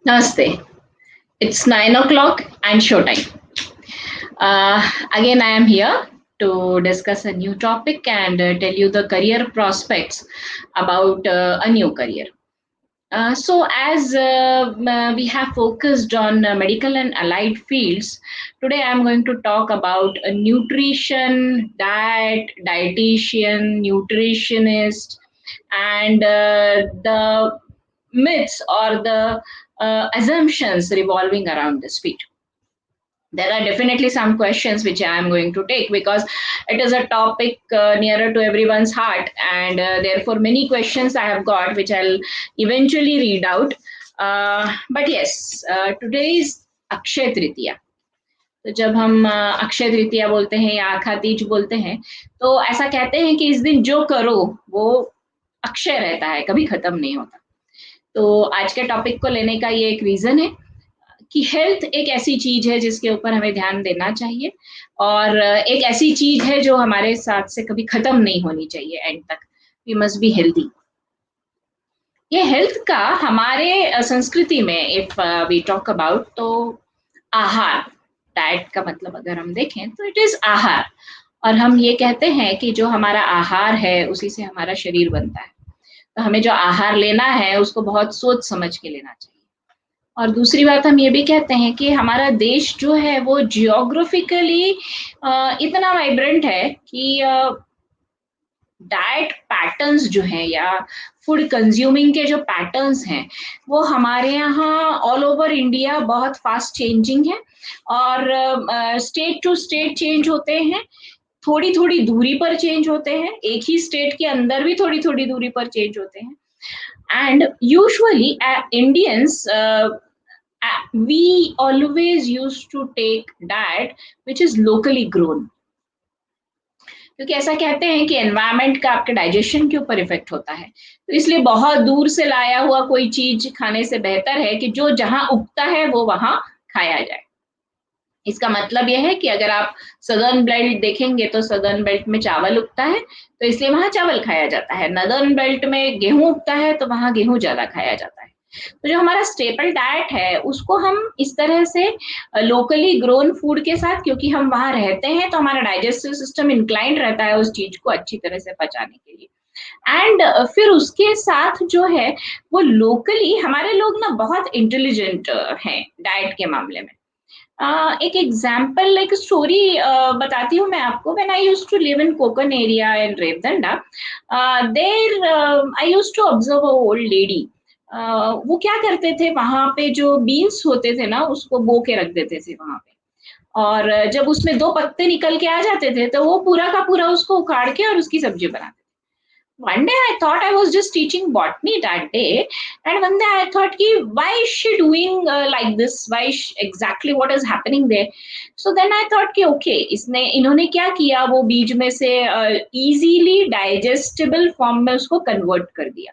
Namaste. It's 9 o'clock and showtime. Again, I am here to discuss a new topic and tell you the career prospects about a new career. As we have focused on medical and allied fields, today I'm going to talk about a nutrition, dietitian, nutritionist, and the myths or the assumptions revolving around this field. There are definitely some questions which I am going to take because it is a topic nearer to everyone's heart, and therefore many questions I have got which I'll eventually read out. But yes, today is Akshaya Tritiya. तो जब हम अक्षय तृतीया बोलते हैं या आखा तीज बोलते हैं, तो ऐसा कहते हैं कि इस दिन जो करो वो अक्षय रहता है, कभी खत्म नहीं होता. तो आज के टॉपिक को लेने का ये एक रीजन है कि हेल्थ एक ऐसी चीज है जिसके ऊपर हमें ध्यान देना चाहिए, और एक ऐसी चीज है जो हमारे साथ से कभी खत्म नहीं होनी चाहिए एंड तक. We must be healthy. ये हेल्थ का हमारे संस्कृति में इफ वी टॉक अबाउट, तो आहार, डाइट का मतलब अगर हम देखें तो इट इज आहार. और हम ये कहते हैं कि जो हमारा आहार है उसी से हमारा शरीर बनता है. तो हमें जो आहार लेना है उसको बहुत सोच समझ के लेना चाहिए. और दूसरी बात हम ये भी कहते हैं कि हमारा देश जो है वो जियोग्राफिकली इतना वाइब्रेंट है कि डाइट पैटर्न्स जो हैं या फूड कंज्यूमिंग के जो पैटर्न्स हैं वो हमारे यहाँ ऑल ओवर इंडिया बहुत फास्ट चेंजिंग है. और स्टेट टू स्टेट चेंज होते हैं, थोड़ी थोड़ी दूरी पर चेंज होते हैं, एक ही स्टेट के अंदर भी थोड़ी थोड़ी दूरी पर चेंज होते हैं. And usually Indians, we always used to take diet which is locally grown, क्योंकि ऐसा कहते हैं कि एनवायरनमेंट का आपके डाइजेशन के ऊपर इफेक्ट होता है. तो इसलिए बहुत दूर से लाया हुआ कोई चीज खाने से बेहतर है कि जो जहां उगता है वो वहां खाया जाए. इसका मतलब यह है कि अगर आप सदर्न बेल्ट देखेंगे तो सदर्न बेल्ट में चावल उगता है, तो इसलिए वहां चावल खाया जाता है. नदर्न बेल्ट में गेहूं उगता है तो वहां गेहूं ज्यादा खाया जाता है. तो जो हमारा स्टेपल डाइट है उसको हम इस तरह से लोकली ग्रोन फूड के साथ, क्योंकि हम वहां रहते हैं तो हमारा डाइजेस्टिव सिस्टम इंक्लाइंड रहता है उस चीज को अच्छी तरह से पचाने के लिए. एंड फिर उसके साथ जो है वो लोकली हमारे लोग ना बहुत इंटेलिजेंट हैं डाइट के मामले में. एक एग्जाम्पल, एक स्टोरी बताती हूँ मैं आपको. When I used to live in Konkan area in Revdanda, there I used to observe a old lady. वो क्या करते थे, वहां पे जो बीन्स होते थे ना उसको बो के रख देते थे वहां पे. और जब उसमें दो पत्ते निकल के आ जाते थे तो वो पूरा का पूरा उसको उखाड़ के और उसकी सब्जी बनाते. One day I thought I was just teaching botany that day, and one day I thought, ki, why is she doing like this? Exactly what is happening there? So then I thought, कि okay, इसने इन्होंने क्या किया, वो बीज में से easily digestible form में उसको convert कर दिया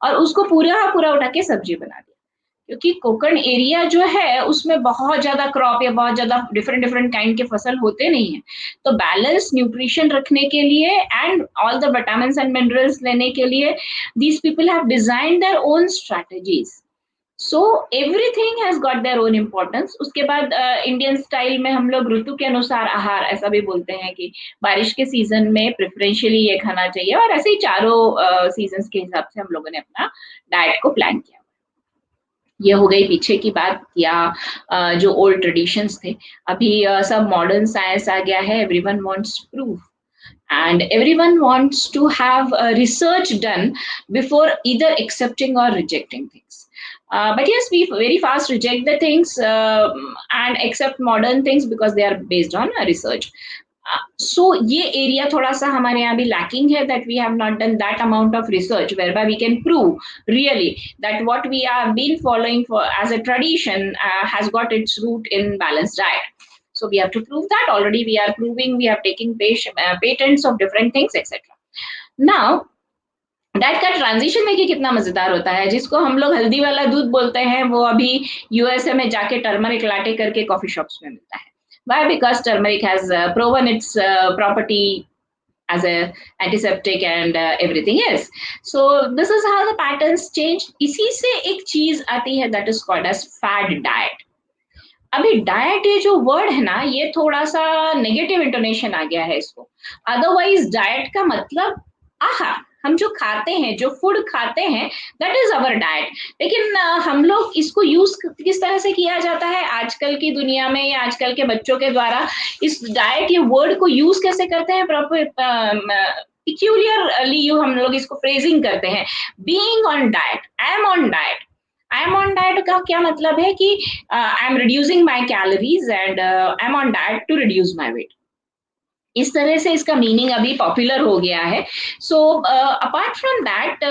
और उसको पूरा पूरा उठा के सब्जी बना दिया. क्योंकि कोकण एरिया जो है उसमें बहुत ज्यादा क्रॉप या बहुत ज्यादा डिफरेंट डिफरेंट काइंड के फसल होते नहीं है. तो बैलेंस न्यूट्रिशन रखने के लिए and all the vitamins and minerals लेने के लिए these people have design their own strategies. So everything has got their own importance. उसके बाद इंडियन स्टाइल में हम लोग ऋतु के अनुसार आहार ऐसा भी बोलते हैं कि बारिश के सीजन में प्रेफरेंशियली ये खाना चाहिए, और ऐसे ही चारों सीजन के हिसाब से हम लोगों ने अपना डाइट को प्लान किया. ये हो गई पीछे की बात, या जो ओल्ड ट्रेडिशंस थे. अभी सब मॉडर्न साइंस आ गया है. Everyone wants proof and everyone wants to have research done before either accepting or rejecting things. But yes, we very fast reject the things and accept modern things because they are based on research. So ये area थोड़ा सा हमारे यहाँ भी lacking है, that we have not done that amount of research whereby we can prove really that what we have been following for as a tradition has got its root in balanced diet. So we have to prove that. Already we are proving, we have taken patents of different things, etc. Now diet का transition देखिए कितना मजेदार होता है. जिसको हम लोग हल्दी वाला दूध बोलते हैं वो अभी यूएसए में जाके टर्मरिक लाटे करके कॉफी शॉप्स में मिलता है. Why? Because turmeric has proven its property as a antiseptic and everything else. So this is how the patterns change. इसी से एक चीज आती है that is called as fad diet. अभी डाइट ये जो वर्ड है ना, ये थोड़ा सा नेगेटिव इंटोनेशन आ गया है इसको। अदरवाइज डाइट का मतलब आहा, हम जो खाते हैं, जो फूड खाते हैं, दैट इज अवर डाइट। लेकिन हम लोग इसको यूज किस तरह से किया जाता है आजकल की दुनिया में या आजकल के बच्चों के द्वारा, इस डाइट ये वर्ड को यूज कैसे करते हैं प्रॉपर पिक्यूलियरली, यू हम लोग इसको फ्रेजिंग करते हैं, being on diet, I am on diet. I am on diet का क्या मतलब है कि I am reducing my calories and I am on diet to reduce my weight. इस तरह से इसका मीनिंग अभी पॉपुलर हो गया है। So apart from that,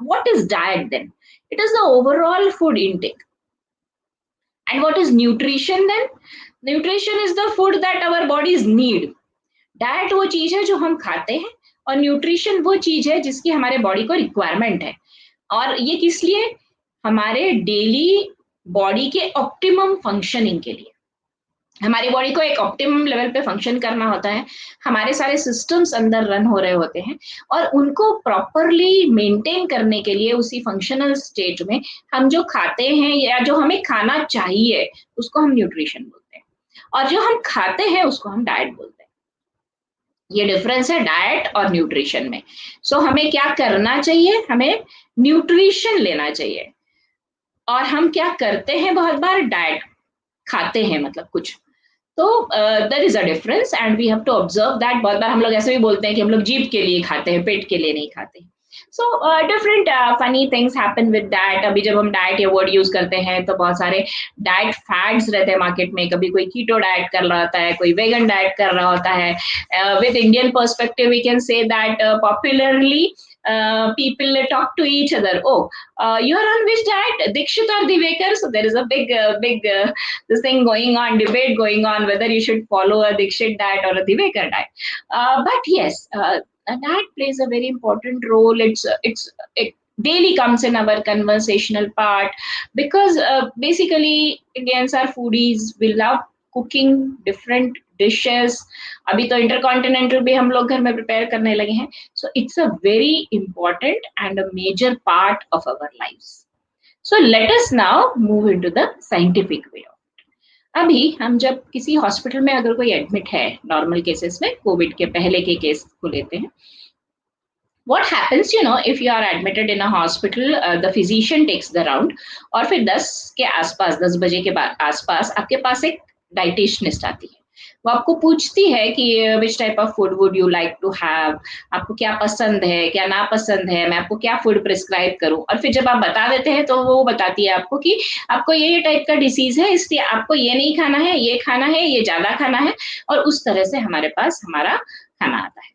what is diet then? It is the overall food intake. And what is nutrition then? Nutrition is the food that our bodies need. Diet वो चीज है जो हम खाते हैं, और न्यूट्रिशन वो चीज है जिसकी हमारे बॉडी को रिक्वायरमेंट है। और ये किस लिए? हमारे डेली बॉडी के ऑप्टिमम फंक्शनिंग के लिए। हमारी बॉडी को एक ऑप्टिमम लेवल पे फंक्शन करना होता है, हमारे सारे सिस्टम्स अंदर रन हो रहे होते हैं, और उनको प्रॉपरली मेंटेन करने के लिए उसी फंक्शनल स्टेट में हम जो खाते हैं या जो हमें खाना चाहिए, उसको हम न्यूट्रिशन बोलते हैं, और जो हम खाते हैं उसको हम डाइट बोलते हैं। ये डिफरेंस है डाइट और न्यूट्रिशन में। सो हमें क्या करना चाहिए? हमें न्यूट्रिशन लेना चाहिए। और हम क्या करते हैं? बहुत बार डाइट खाते हैं, मतलब कुछ। तो there is a difference and we have to observe that. बहुत बार हम लोग ऐसे भी बोलते हैं कि हम लोग जीभ के लिए खाते हैं, पेट के लिए नहीं खाते। So different funny things happen with diet. अभी जब हम डाइट ये वर्ड यूज करते हैं तो बहुत सारे डाइट फैड्स रहते हैं मार्केट में। कभी कोई कीटो डाइट कर रहा होता है, कोई वेगन डाइट कर रहा होता है। With Indian perspective we can say that popularly people talk to each other. Oh, you are on which diet, Dikshit or Divekar? So there is a big this thing going on, debate going on whether you should follow a Dikshit diet or a Divekar diet. But yes, that plays a very important role. It daily comes in our conversational part, because basically Indians are foodies. We love cooking different dishes. अभी तो intercontinental भी हम लोग घर में prepare करने लगे हैं। So it's a very important and a major part of our life. So let us now move into the scientific way. अभी हम जब किसी हॉस्पिटल में अगर कोई एडमिट है, नॉर्मल केसेस में, कोविड के पहले के केस को लेते हैं, what happens, if you are admitted in a hospital, the physician takes the round, और फिर 10 के आसपास, 10 बजे के बाद आसपास आपके पास एक डाइटिशियनिस्ट आती है। वो आपको पूछती है कि which type of food would you like to have, आपको क्या पसंद है, क्या नापसंद है, मैं आपको क्या फूड प्रिस्क्राइब करूं। और फिर जब आप बता देते हैं तो वो बताती है आपको कि आपको ये टाइप का डिसीज है, इसलिए आपको ये नहीं खाना है, ये खाना है, ये ज्यादा खाना है। और उस तरह से हमारे पास हमारा खाना आता है।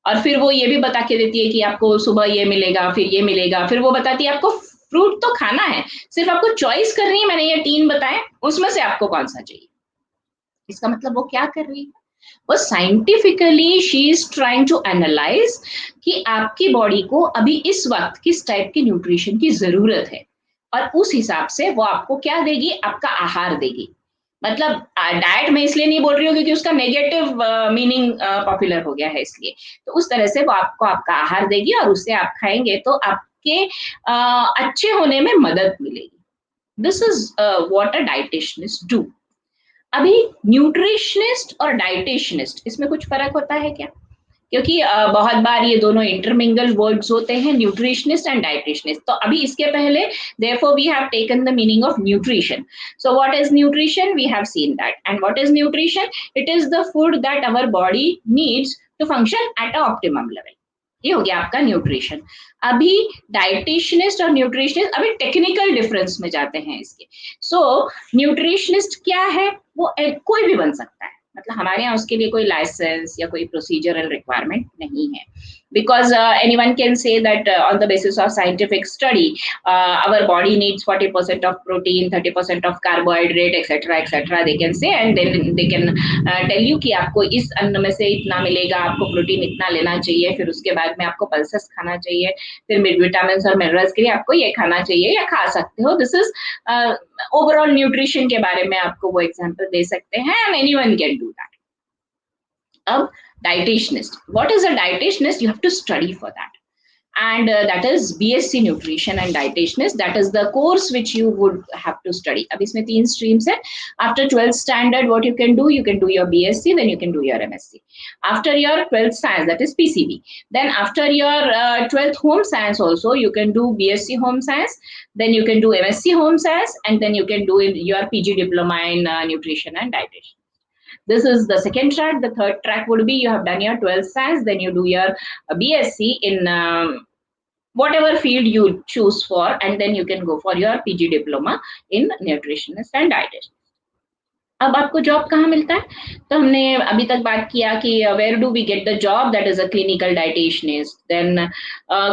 और फिर वो ये भी बता के देती है कि आपको सुबह ये मिलेगा, फिर ये मिलेगा। फिर वो बताती है आपको फ्रूट तो खाना है, सिर्फ आपको चॉइस करनी है, मैंने ये 3 बताए, उसमें से आपको कौन-सा चाहिए। इसका मतलब वो क्या कर रही है? वो scientifically she is trying to analyse कि आपकी बॉडी को अभी इस वक्त किस टाइप की न्यूट्रिशन की जरूरत है, और उस हिसाब से वो आपको क्या देगी? आपका आहार देगी। मतलब डाइट में इसलिए नहीं बोल रही हूँ क्योंकि उसका नेगेटिव मीनिंग पॉपुलर हो गया है, इसलिए। तो उस तरह से वो आपको आपका आहार देगी, और उससे आप खाएंगे तो आपके अच्छे होने में मदद मिलेगी। This is what a dietitianist do. अभी न्यूट्रिशनिस्ट और डाइटिशियनिस्ट, इसमें कुछ फर्क होता है क्या? क्योंकि बहुत बार ये दोनों इंटरमिंगल वर्ड्स होते हैं, न्यूट्रिशनिस्ट एंड डाइटिशियनिस्ट। तो अभी इसके पहले therefore we have taken the meaning of nutrition. So what is nutrition? We have seen that. And what is nutrition? It is the food that our body needs to function at a optimum level. ये हो गया आपका nutrition. अभी डाइटिशियनिस्ट और nutritionist, अभी technical difference में जाते हैं इसके। सो न्यूट्रिशनिस्ट क्या है? वो कोई भी बन सकता है, मतलब हमारे यहाँ उसके लिए कोई लाइसेंस या कोई प्रोसीजरल रिक्वायरमेंट नहीं है। Because anyone can say that on the basis of scientific study, our body needs 40% of protein, 30% of carbohydrate, etc etc they can say, and then they can tell you कि आपको इस अन्न में से इतना मिलेगा, आपको प्रोटीन इतना लेना चाहिए, फिर उसके बाद में आपको पल्सेस खाना चाहिए, फिर विटामिन और मिनरल्स के लिए आपको ये खाना चाहिए या खा सकते हो। दिस इज ओवरऑल न्यूट्रिशन के बारे में आपको वो एग्जांपल दे सकते हैं, and anyone can do that. अब dietitianist. What is a dietitianist? You have to study for that, and that is BSc Nutrition and Dietitianist. That is the course which you would have to study. अब इसमें 3 streams है. After 12th standard, what you can do your BSc, then you can do your MSc. After your 12th science, that is PCB. Then after your 12th home science also, you can do BSc home science, then you can do MSc home science, and then you can do your PG diploma in nutrition and dietitian. This is the second track. The third track would be you have done your 12th science, then you do your BSc in whatever field you choose for, and then you can go for your PG diploma in nutritionist and dietitian. अब आपको job कहाँ मिलता है? तो हमने अभी तक बात किया कि where do we get the job, that is a clinical dietitianist, then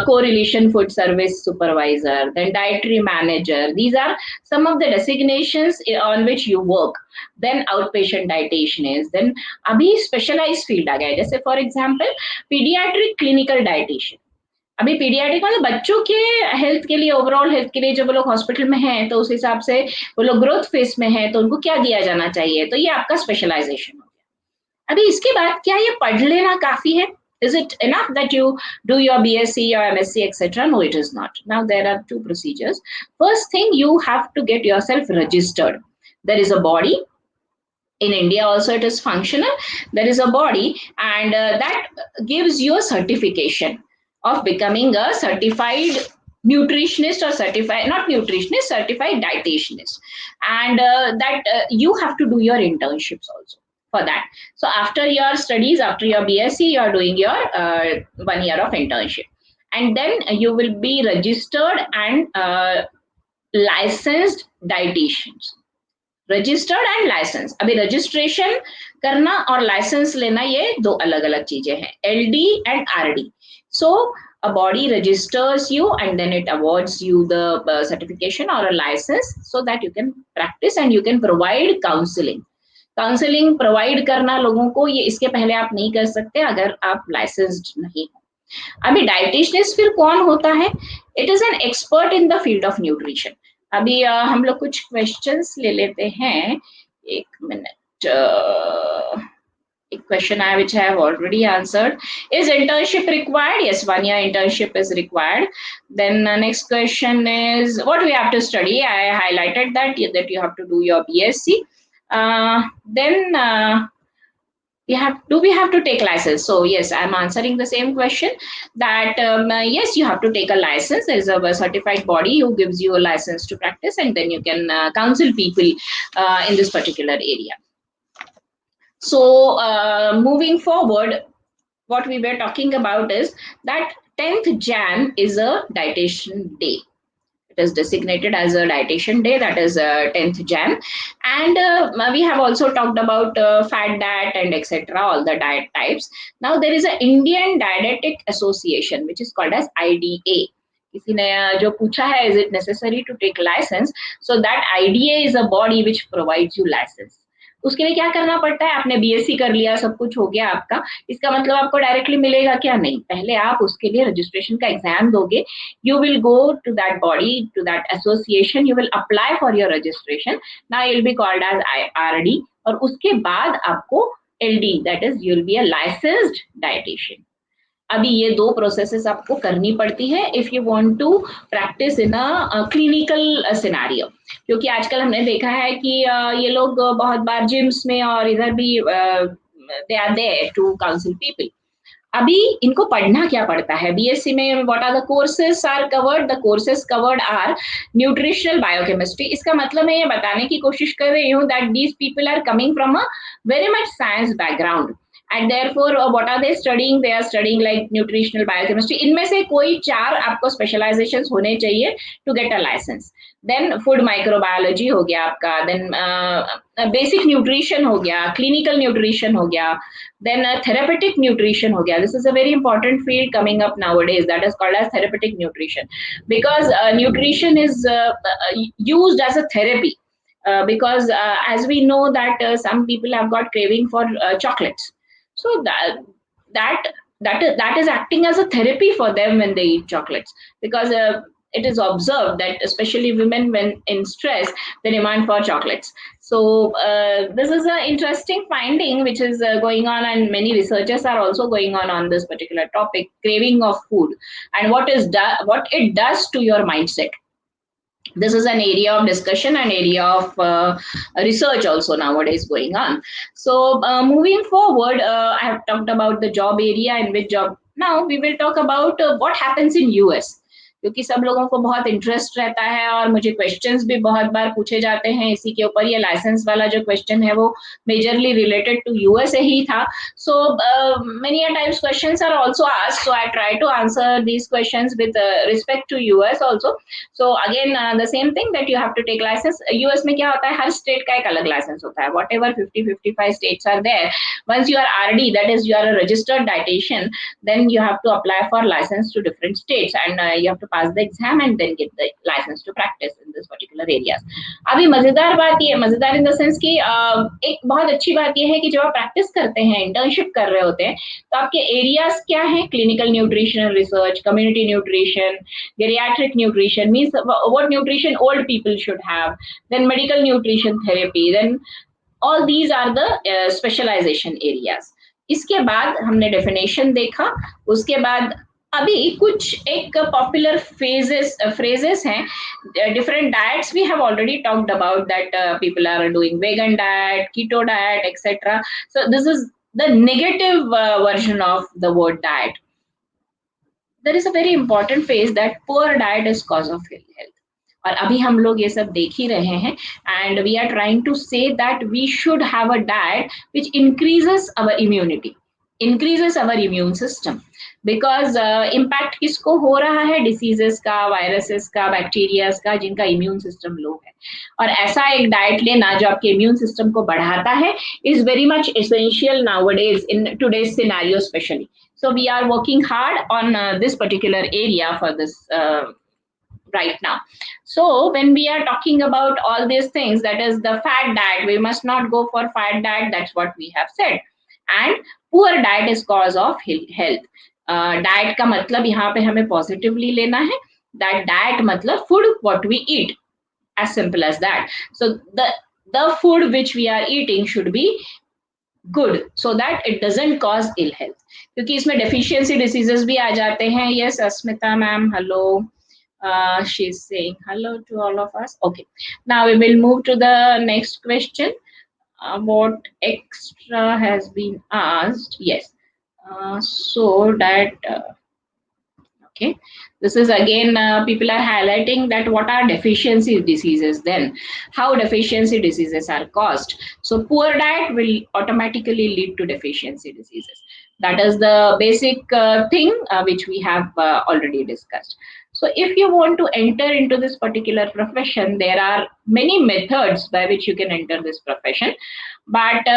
correlation food service supervisor, then dietary manager. These are some of the designations on which you work. Then outpatient dietitianist, then अभी specialized field आ गया है, जैसे for example pediatric clinical dietitian. अभी paediatric मतलब बच्चों के health के लिए, ओवरऑल हेल्थ के लिए जब वो लोग हॉस्पिटल में हैं तो उस हिसाब से वो लोग ग्रोथ फेस में हैं तो उनको क्या दिया जाना चाहिए, तो ये आपका स्पेशलाइजेशन हो गया. अभी इसके बाद क्या ये पढ़ लेना काफी है? Is it enough that you do your BSc or MSc etc.? No, it is not. Now there are two procedures. First thing, you have to get yourself registered. There is a body. In India also it is functional. There is a body, and that gives you a certification of becoming a certified nutritionist, or certified, not nutritionist, certified dietitianist. And that you have to do your internships also for that. So after your studies, after your BSc, you are doing your 1 year of internship, and then you will be registered and licensed dietitians. Registered and licence. अभी registration करना और licence लेना ये दो अलग अलग चीजें हैं. LD and RD. So a body registers you and then it awards you the certification or a license so that you can practice and you can provide counseling. Counselling provide करना लोगों को, ये इसके पहले आप नहीं कर सकते अगर आप लाइसेंस्ड नहीं हो. अभी डाइटिशियनिस्ट फिर कौन होता है? It is an expert in the field of nutrition. अभी हम लोग कुछ क्वेश्चंस ले लेते हैं. एक मिनट. एक question which I have already answered. Is internship required? Yes, 1 year internship is required. Then next question is what we have to study. I highlighted that you have to do your BSc. Then do we have to take license? So yes, I'm answering the same question that yes, you have to take a license. There is a certified body who gives you a license to practice, and then you can counsel people in this particular area. So moving forward, what we were talking about is that 10th Jan is a dietitian day. It is designated as a dietitian day, that is 10th Jan. And we have also talked about fat diet and etc., all the diet types. Now there is an Indian Dietetic Association which is called as IDA. किसी ने जो पूछा है is it necessary to take license? So that IDA is a body which provides you license. उसके लिए क्या करना पड़ता है? आपने बीएससी कर लिया, सब कुछ हो गया आपका, इसका मतलब आपको डायरेक्टली मिलेगा क्या? नहीं, पहले आप उसके लिए रजिस्ट्रेशन का एग्जाम दोगे. You will go to that body, to that association, you will apply for your registration. Now you will be called as RD, और उसके बाद आपको LD, that is you will be a licensed dietitian. अभी ये दो processes आपको करनी पड़ती है if you want to practise in a clinical scenario. क्योंकि आजकल हमने देखा है कि ये लोग बहुत बार जिम्स में और इधर भी they are there to counsel people. अभी इनको पढ़ना क्या पड़ता है बीएससी में? What are the courses are covered? The courses covered are nutritional biochemistry. इसका मतलब मैं ये बताने की कोशिश कर रही हूँ that these people are coming from a very much science background, and therefore what are they studying? They are studying like nutritional biochemistry. इनमें से कोई 4 आपको स्पेशलाइजेशंस होने चाहिए to get a license. Then food microbiology हो गया आपका, then basic nutrition हो गया, clinical nutrition हो गया, then therapeutic nutrition हो गया. This is a very important field coming up nowadays, that is called as therapeutic nutrition, because nutrition is used as a therapy. Because as we know that some people have got craving for chocolates. So that is acting as a therapy for them when they eat chocolates, because it is observed that especially women, when in stress, they demand for chocolates. So this is an interesting finding which is going on, and many researchers are also going on this particular topic, craving of food, and what it does to your mindset. This is an area of discussion and area of research also nowadays going on. So moving forward, I have talked about the job area and which job. Now we will talk about what happens in US, क्योंकि सब लोगों को बहुत interest रहता है और मुझे questions भी बहुत बार पूछे जाते हैं इसी के ऊपर। ये लाइसेंस वाला जो क्वेश्चन है वो मेजरली रिलेटेड टू यूएस ही था। सो many a times questions are also asked, so I try to answer these questions with respect to US also. So again the same thing that you have to take license। US में क्या होता है, हर state का एक अलग licence होता है। whatever 50-55 states are there, once you are RD, that is you are a registered dietitian, then you have to apply for license to different states, and you have to pass the exam and then get the license to practice in this particular areas। अभी मजेदार बात ये, मजेदार in the sense कि एक बहुत अच्छी बात ये है कि जब आप प्रैक्टिस करते हैं, इंटर्नशिप कर रहे होते हैं, तो आपके एरियाज क्या हैं? Clinical nutrition research, community nutrition, geriatric nutrition means what nutrition old people should have, then medical nutrition therapy, then all these are the specialization areas। इसके बाद हमने डेफिनेशन देखा, उसके बाद अभी कुछ एक पॉपुलर फ्रेजेस हैं। Different diets we have already talked about that people are doing vegan diet, keto diet, etcetera. So this is the negative version of the word diet. There is a very important phase that poor diet is cause of health, और अभी हम लोग ये सब देख ही रहे हैं। And we are trying to say that we should have a diet which increases our immunity, increases our immune system. Because impact किसको हो रहा है? डिसीजेस का, वायरसेस का, बैक्टीरियाज का, जिनका इम्यून सिस्टम लो है। और ऐसा एक डाइट लेना जो आपके इम्यून सिस्टम को बढ़ाता है is very much essential nowadays in today's scenario specially. So we are working hard on this particular area for this right now। So when we are talking about all these things, that is the fat diet, we must not go for fat diet, that's what we have said। And poor diet is cause of health। Diet का मतलब यहाँ पे हमें positively लेना है। That diet मतलब food what we eat, as simple as that. So the food which we are eating should be good so that it doesn't cause ill health, क्योंकि इसमें डेफिशिएंसी डिसीजेस भी आ जाते हैं। Yes Asmita ma'am, hello. She is saying hello to all of us। Okay, now we will move to the next question। What extra has been asked? Yes, so that okay, this is again people are highlighting that what are deficiency diseases, then how deficiency diseases are caused। So poor diet will automatically lead to deficiency diseases, that is the basic thing which we have already discussed। So if you want to enter into this particular profession, there are many methods by which you can enter this profession, but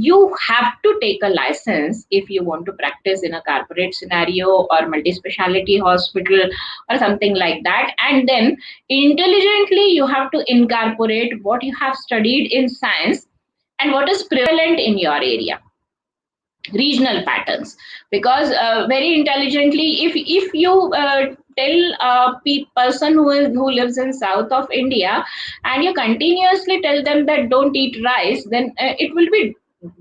you have to take a license if you want to practice in a corporate scenario or multi-speciality hospital or something like that। And then intelligently you have to incorporate what you have studied in science and what is prevalent in your area, regional patterns। Because very intelligently, if you tell a person who lives in south of India and you continuously tell them that don't eat rice, then it will be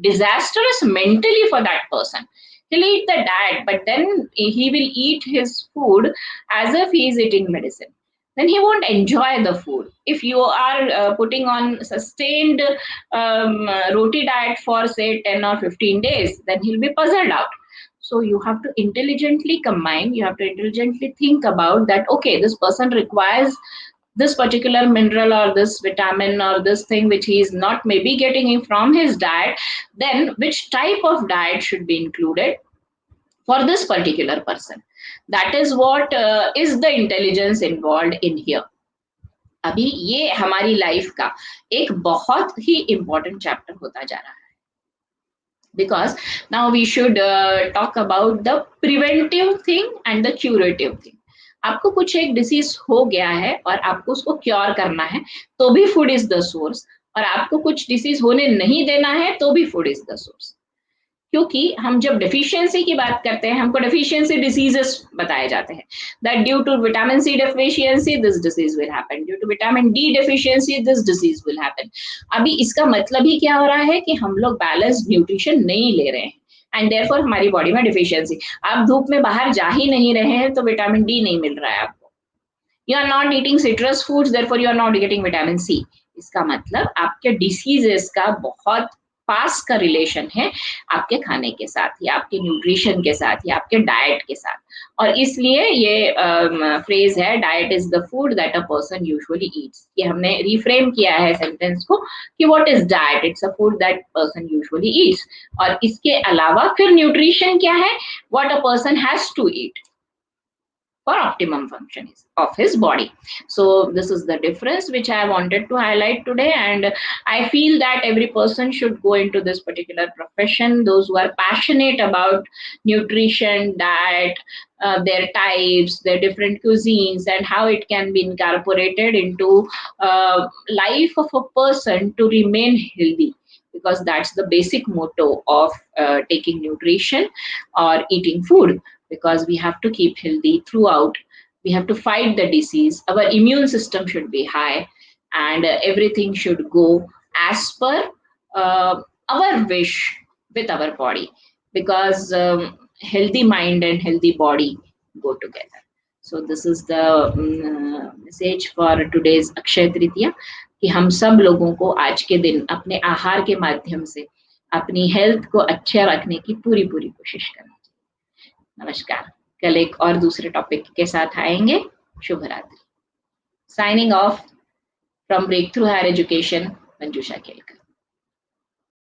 disastrous mentally for that person। He'll eat the diet, but then he will eat his food as if he is eating medicine, then he won't enjoy the food। If you are putting on sustained roti diet for say 10 or 15 days, then he'll be puzzled out। So you have to intelligently combine, you have to intelligently think about that, okay, this person requires this particular mineral or this vitamin or this thing which he is not maybe getting it from his diet, then which type of diet should be included for this particular person। That is what is the intelligence involved in here। अभी ये हमारी life का एक बहुत ही important chapter होता जा रहा है, because now we should talk about the preventive thing and the curative thing। आपको कुछ एक डिसीज हो गया है और आपको उसको क्योर करना है, तो भी फूड इज द सोर्स। और आपको कुछ डिसीज होने नहीं देना है, तो भी फूड इज द सोर्स। क्योंकि हम जब डेफिशिएंसी की बात करते हैं हमको डेफिशिएंसी डिसीजेस बताए जाते हैं that due to vitamin C deficiency this disease will happen, due to vitamin D deficiency this disease will happen. अभी इसका मतलब ही क्या हो रहा है कि हम लोग बैलेंस्ड न्यूट्रिशन नहीं ले रहे हैं एंड देयरफॉर हमारी बॉडी में डिफिशियंसी। आप धूप में बाहर जा ही नहीं रहे हैं तो विटामिन डी नहीं मिल रहा है आपको। You are not eating citrus foods therefore you are not getting vitamin C. इसका मतलब आपके डिसीजेस का बहुत पास का रिलेशन है आपके खाने के साथ या आपके न्यूट्रिशन के साथ या आपके डाइट के साथ। और इसलिए ये फ्रेज है diet is the food that a person usually eats. ये हमने रिफ्रेम किया है सेंटेंस को कि what is diet, it's a food that person usually eats. और इसके अलावा फिर न्यूट्रिशन क्या है, what a person has to eat for optimum function of his body. So this is the difference which I wanted to highlight today, and I feel that every person should go into this particular profession, those who are passionate about nutrition, diet, their types, their different cuisines, and how it can be incorporated into life of a person to remain healthy, because that's the basic motto of taking nutrition or eating food, because we have to keep healthy throughout. We have to fight the disease. Our immune system should be high, and everything should go as per our wish with our body, because healthy mind and healthy body go together. So this is the message for today's Akshaya Tritiya, कि हम सब लोगों को आज के दिन अपने आहार के माध्यम से अपनी हेल्थ को अच्छा रखने की पूरी पूरी कोशिश करनी चाहिए। नमस्कार, कल एक और दूसरे टॉपिक के साथ आएंगे। शुभ रात्रि। Signing off from breakthrough higher education, Manjusha Kelkar.